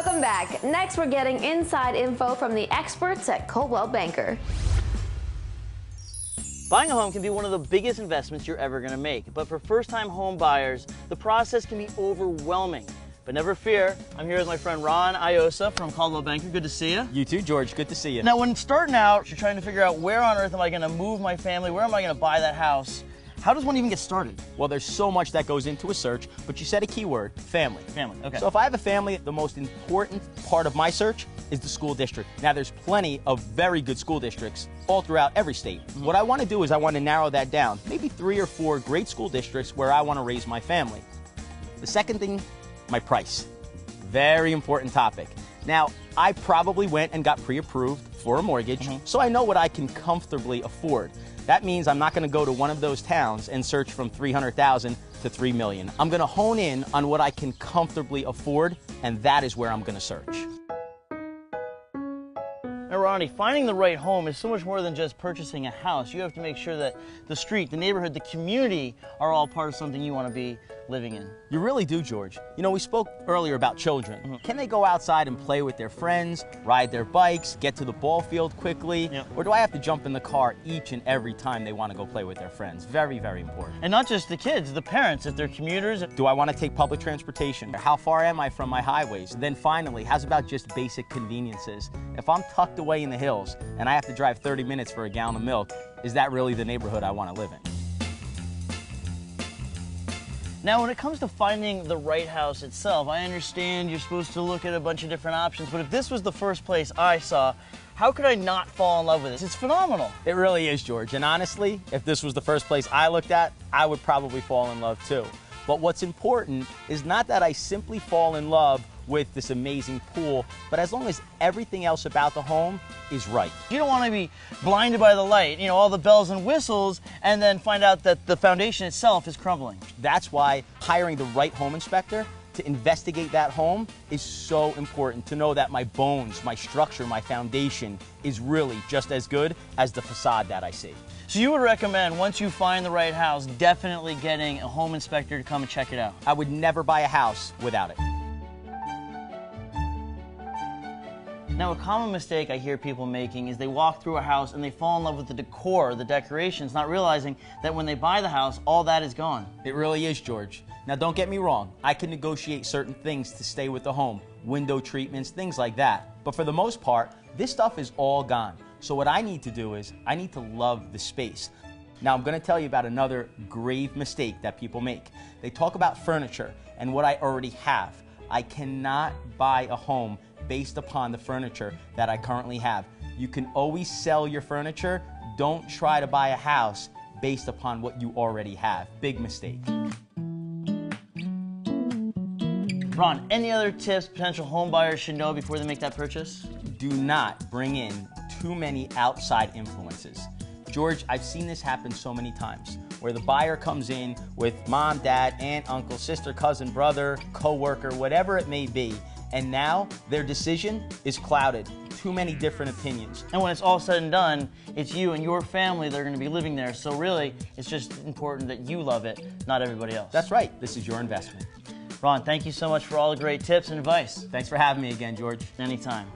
Welcome back. Next, we're getting inside info from the experts at Coldwell Banker. Buying a home can be one of the biggest investments you're ever going to make, but for first-time home buyers, the process can be overwhelming. But never fear, I'm here with my friend Ron Iosa from Coldwell Banker. Good to see you. You too, George. Good to see you. Now, when starting out, you're trying to figure out where on earth am I going to move my family, where am I going to buy that house? How does one even get started? Well, there's so much that goes into a search, but you said a key word, family. Family, okay. So if I have a family, the most important part of my search is the school district. Now, there's plenty of very good school districts all throughout every state. What I want to do is I want to narrow that down, maybe 3 or 4 great school districts where I want to raise my family. The second thing, my price. Very important topic. Now, I probably went and got pre-approved for a mortgage, so I know what I can comfortably afford. That means I'm not going to go to one of those towns and search from $300,000 to $3 million. I'm going to hone in on what I can comfortably afford, and that is where I'm going to search. Now, Ronnie, finding the right home is so much more than just purchasing a house. You have to make sure that the street, the neighborhood, the community are all part of something you want to be living in. You really do, George. You know, we spoke earlier about children. Can they go outside and play with their friends, ride their bikes, get to the ball field quickly? Or do I have to jump in the car each and every time they want to go play with their friends? Very, very important. And not just the kids, the parents, if they're commuters. Do I want to take public transportation? How far am I from my highways? Then finally, how's about just basic conveniences? If I'm tucked away in the hills and I have to drive 30 minutes for a gallon of milk, is that really the neighborhood I want to live in? Now, when it comes to finding the right house itself, I understand you're supposed to look at a bunch of different options, but if this was the first place I saw, how could I not fall in love with this? It's phenomenal. It really is, George. And honestly, if this was the first place I looked at, I would probably fall in love too. But what's important is not that I simply fall in love with this amazing pool, but as long as everything else about the home is right. You don't want to be blinded by the light, you know, all the bells and whistles, and then find out that the foundation itself is crumbling. That's why hiring the right home inspector to investigate that home is so important, to know that my bones, my structure, my foundation is really just as good as the facade that I see. So you would recommend, once you find the right house, definitely getting a home inspector to come and check it out? I would never buy a house without it. Now, a common mistake I hear people making is they walk through a house and they fall in love with the decor, the decorations, not realizing that when they buy the house, all that is gone. It really is, George. Now, don't get me wrong. I can negotiate certain things to stay with the home, window treatments, things like that. But for the most part, this stuff is all gone. So what I need to do is I need to love the space. Now, I'm going to tell you about another grave mistake that people make. They talk about furniture and what I already have. I cannot buy a home based upon the furniture that I currently have. You can always sell your furniture. Don't try to buy a house based upon what you already have. Big mistake. Ron, any other tips potential home buyers should know before they make that purchase? Do not bring in too many outside influences. George, I've seen this happen so many times, where the buyer comes in with mom, dad, aunt, uncle, sister, cousin, brother, co-worker, whatever it may be, and now their decision is clouded. Too many different opinions. And when it's all said and done, it's you and your family that are going to be living there. So really, it's just important that you love it, not everybody else. That's right. This is your investment. Ron, thank you so much for all the great tips and advice. Thanks for having me again, George. Anytime.